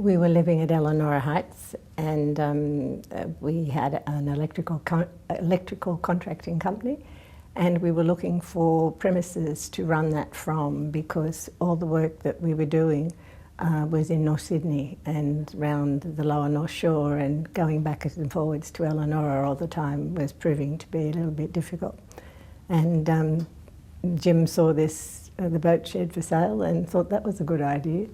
We were living at Eleanor Heights, and we had an electrical contracting company, and we were looking for premises to run that from, because all the work that we were doing was in North Sydney and round the lower North Shore, and going backwards and forwards to Eleanor all the time was proving to be a little bit difficult. And Jim saw this, the boat shed for sale, and thought that was a good idea.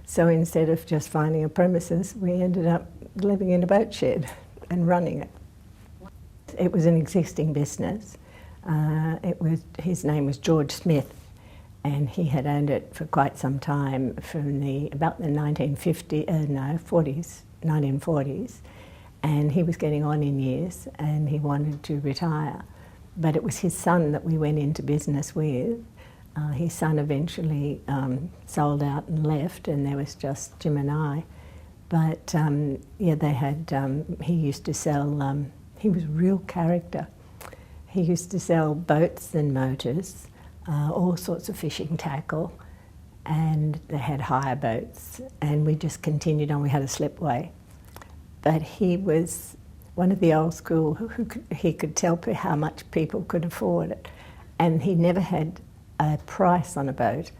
So instead of just finding a premises, we ended up living in a boat shed and running it. It was an existing business. His name was George Smith, and he had owned it for quite some time, from about the 1940s, and he was getting on in years and he wanted to retire. But it was his son that we went into business with. His son eventually sold out and left, and there was just Jim and I. But yeah, they had, he used to sell, he was a real character. He used to sell boats and motors, all sorts of fishing tackle, and they had hire boats, and we just continued on. We had a slipway. But he was one of the old school he could tell how much people could afford it, and he never had a price on a boat,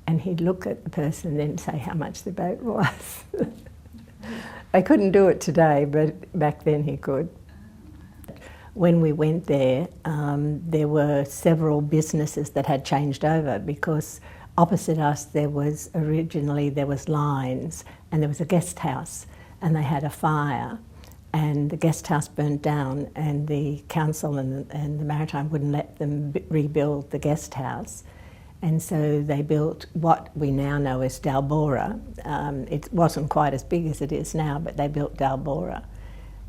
and he'd look at the person and then say how much the boat was. I couldn't do it today, but back then he could. When we went there, there were several businesses that had changed over, because opposite us there was Lines, and there was a guest house, and they had a fire, and the guest house burnt down, and the council and the Maritime wouldn't let them rebuild the guest house. And so they built what we now know as Dalbora. It wasn't quite as big as it is now, but they built Dalbora.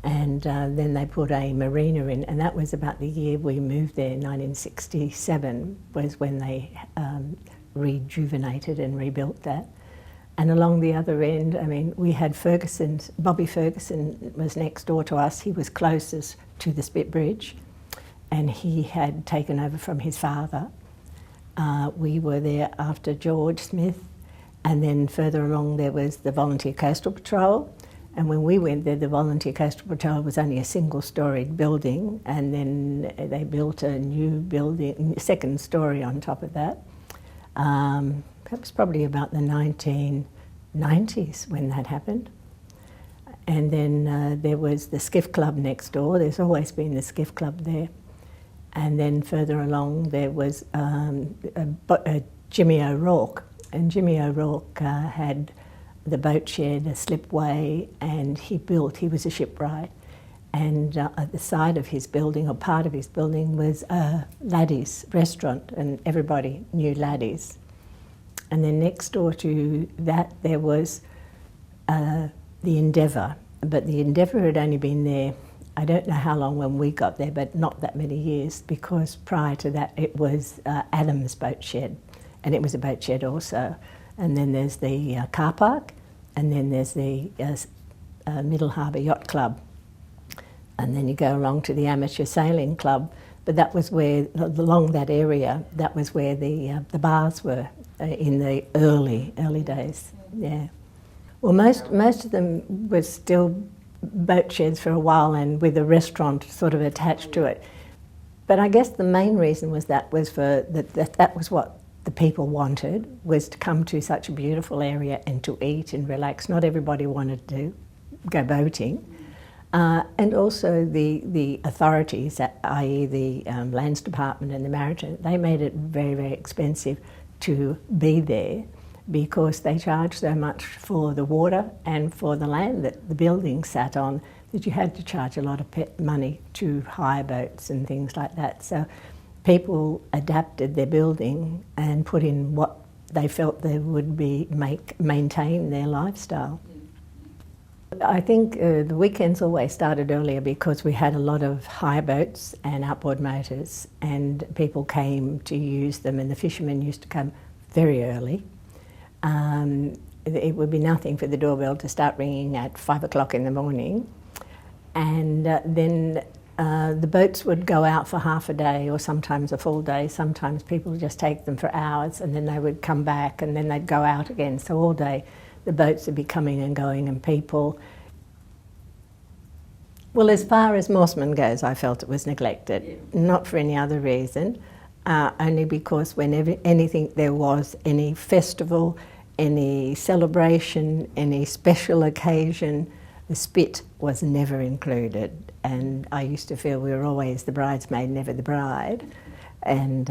And then they put a marina in, and that was about the year we moved there, 1967, was when they rejuvenated and rebuilt that. And along the other end, I mean, we had Bobby Ferguson was next door to us. He was closest to the Spit Bridge, and he had taken over from his father. We were there after George Smith, and then further along there was the Volunteer Coastal Patrol. And when we went there, the Volunteer Coastal Patrol was only a single-storied building, and then they built a new building, second story on top of that. That was probably about the 1990s when that happened. And then there was the Skiff Club next door. There's always been the Skiff Club there. And then further along there was Jimmy O'Rourke, and Jimmy O'Rourke had the boat shed, a slipway, and he was a shipwright, and at the side of his building, or part of his building, was a Laddie's restaurant, and everybody knew Laddie's. And then next door to that there was the Endeavour, but the Endeavour had only been there, I don't know how long when we got there, but not that many years, because prior to that it was Adam's boat shed, and it was a boat shed also. And then there's the car park, and then there's the Middle Harbour Yacht Club. And then you go along to the Amateur Sailing Club, but that was where, along that area, that was where the bars were in the early days, yeah. Well, most of them were still boat sheds for a while, and with a restaurant sort of attached to it. But I guess the main reason was that was what the people wanted, was to come to such a beautiful area and to eat and relax. Not everybody wanted to go boating. And also the authorities, i.e. the Lands Department and the Maritime, they made it very, very expensive to be there, because they charged so much for the water and for the land that the building sat on, that you had to charge a lot of money to hire boats and things like that. So people adapted their building and put in what they felt they would maintain their lifestyle. I think the weekends always started earlier, because we had a lot of hire boats and outboard motors, and people came to use them, and the fishermen used to come very early. It would be nothing for the doorbell to start ringing at 5 o'clock in the morning, and then the boats would go out for half a day, or sometimes a full day. Sometimes people would just take them for hours, and then they would come back, and then they'd go out again. So all day the boats would be coming and going and people. Well, as far as Mossman goes, I felt it was neglected, not for any other reason, only because whenever there was any festival, any celebration, any special occasion, the spit was never included. And I used to feel we were always the bridesmaid, never the bride. And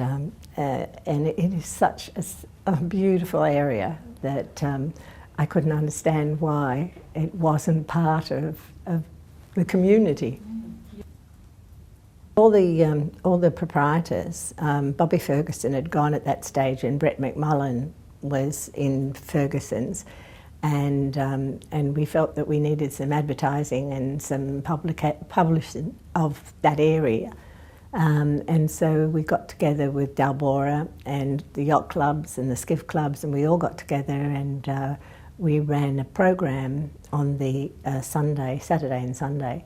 it is such a beautiful area that I couldn't understand why it wasn't part of the community. All the proprietors, Bobby Ferguson had gone at that stage, and Brett McMullen was in Ferguson's, and we felt that we needed some advertising and some publishing of that area. And so we got together with Dalbora and the yacht clubs and the skiff clubs, and we all got together and we ran a program on the Saturday and Sunday.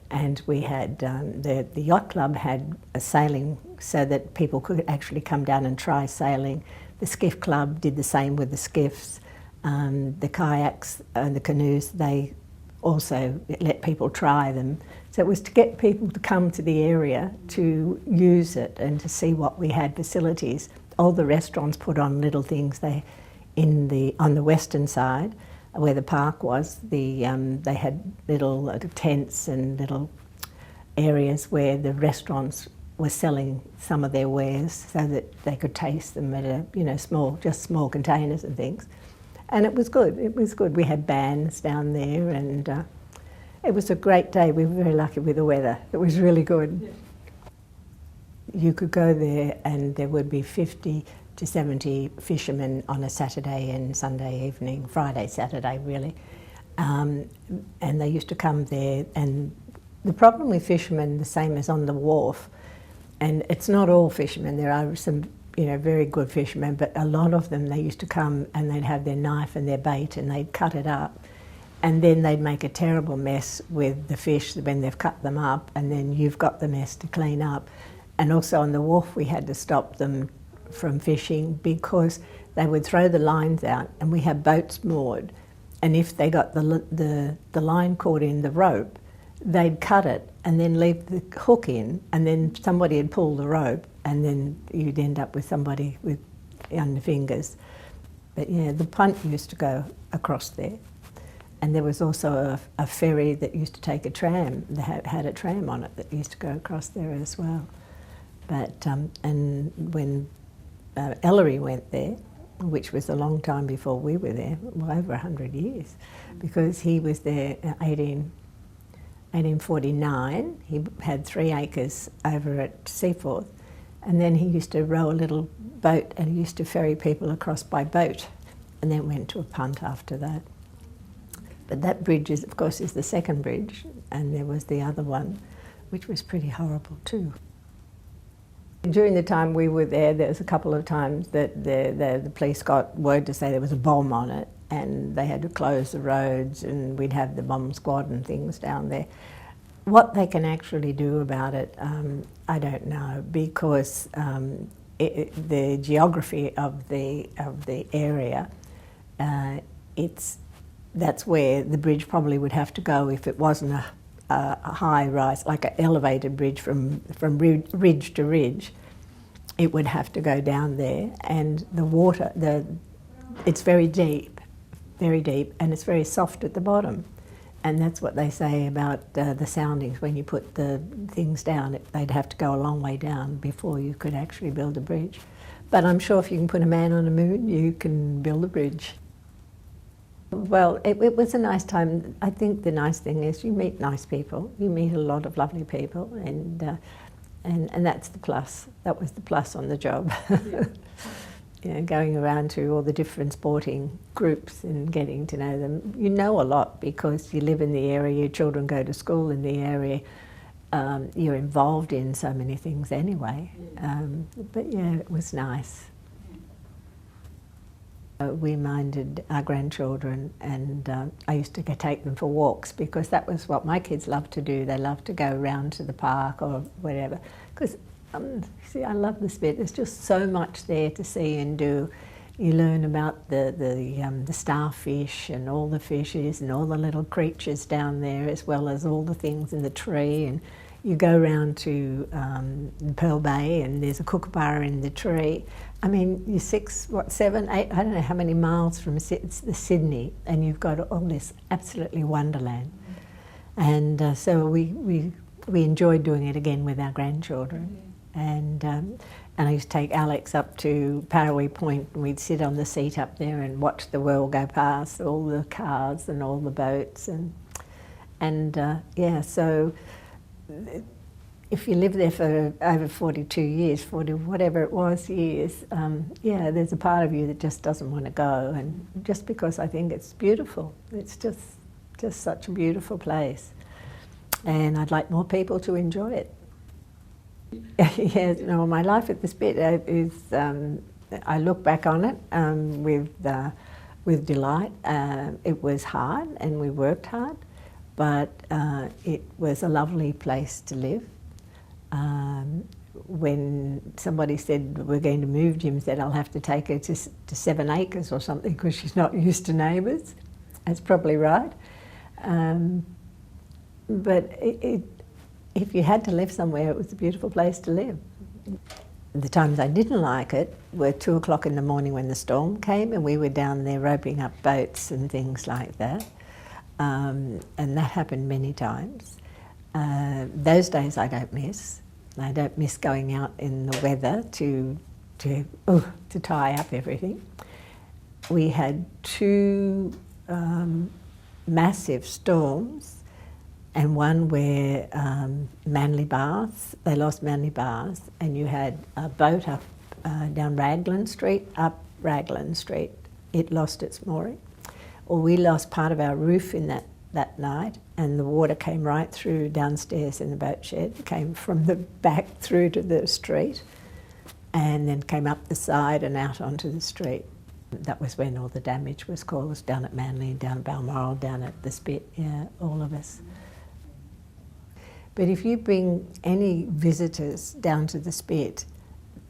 And we had, the yacht club had a sailing so that people could actually come down and try sailing. The skiff club did the same with the skiffs. The kayaks and the canoes, they also let people try them. So it was to get people to come to the area to use it and to see what we had facilities. All the restaurants put on little things. On the western side, where the park was, they had little tents and little areas where the restaurants were selling some of their wares so that they could taste them at small containers and things. And it was good. It was good. We had bands down there, and it was a great day. We were very lucky with the weather. It was really good. Yeah. You could go there, and there would be 50 to 70 fishermen on a Saturday and Sunday evening, Friday, Saturday really. And they used to come there, and the problem with fishermen, the same as on the wharf, and it's not all fishermen, there are some very good fishermen, but a lot of them, they used to come and they'd have their knife and their bait and they'd cut it up, and then they'd make a terrible mess with the fish when they've cut them up, and then you've got the mess to clean up. And also on the wharf we had to stop them from fishing because they would throw the lines out, and we had boats moored, and if they got the line caught in the rope, they'd cut it and then leave the hook in, and then somebody would pull the rope, and then you'd end up with somebody with under fingers. But yeah, the punt used to go across there, and there was also a ferry that used to take a tram. They had a tram on it that used to go across there as well. But and when Ellery went there, which was a long time before we were there, well, over 100 years, because he was there in 1849. He had 3 acres over at Seaforth, and then he used to row a little boat, and he used to ferry people across by boat, and then went to a punt after that. But that bridge, of course, is the second bridge, and there was the other one, which was pretty horrible too. During the time we were there was a couple of times that the police got word to say there was a bomb on it, and they had to close the roads, and we'd have the bomb squad and things down there. What they can actually do about it, I don't know, because the geography of the area, that's where the bridge probably would have to go if it wasn't a high rise, like an elevated bridge from ridge to ridge. It would have to go down there, and the water, it's very deep, and it's very soft at the bottom. And that's what they say about the soundings. When you put the things down, they'd have to go a long way down before you could actually build a bridge. But I'm sure if you can put a man on the moon, you can build a bridge. Well, it was a nice time. I think the nice thing is you meet nice people. You meet a lot of lovely people, and that's the plus. That was the plus on the job. Yeah. Going around to all the different sporting groups and getting to know them. You know a lot because you live in the area, your children go to school in the area. You're involved in so many things anyway. But yeah, it was nice. We minded our grandchildren, and I used to take them for walks because that was what my kids loved to do. They loved to go around to the park or whatever. Because, see, I love this bit. There's just so much there to see and do. You learn about the starfish and all the fishes and all the little creatures down there, as well as all the things in the tree. And you go round to Pearl Bay, and there's a kookaburra in the tree. I mean, you're 6, 7, 8, I don't know how many miles from Sydney, and you've got all this absolutely wonderland. And so we enjoyed doing it again with our grandchildren. And I used to take Alex up to Parawee Point, and we'd sit on the seat up there and watch the world go past, all the cars and all the boats. And yeah, so if you live there for over 42 years, 40 whatever it was years, yeah, there's a part of you that just doesn't want to go, and just because I think it's beautiful. It's just such a beautiful place, and I'd like more people to enjoy it. Yes, no, my life at the Spit is, I look back on it with delight. It was hard and we worked hard, but it was a lovely place to live. When somebody said we're going to move, Jim said I'll have to take her to 7 acres or something because she's not used to neighbours. That's probably right. But if you had to live somewhere, it was a beautiful place to live. The times I didn't like it were 2 o'clock in the morning when the storm came, and we were down there roping up boats and things like that. And that happened many times. Those days I don't miss. I don't miss going out in the weather to tie up everything. We had 2 massive storms, and one where Manly Baths, they lost Manly Baths, and you had a boat up down Raglan Street, up Raglan Street. It lost its mooring. Or we lost part of our roof in that night, and the water came right through downstairs in the boat shed. It came from the back through to the street, and then came up the side and out onto the street. That was when all the damage was caused, down at Manly, down at Balmoral, down at the Spit, yeah, all of us. But if you bring any visitors down to the Spit,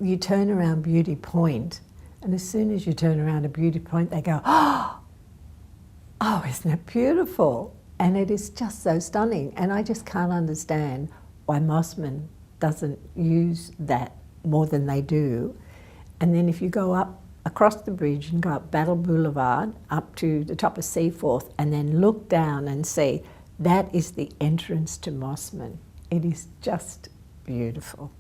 you turn around Beauty Point, and as soon as you turn around a Beauty Point, they go, oh, isn't it beautiful? And it is just so stunning. And I just can't understand why Mossman doesn't use that more than they do. And then if you go up across the bridge and go up Battle Boulevard, up to the top of Seaforth, and then look down and see, that is the entrance to Mossman. It is just beautiful.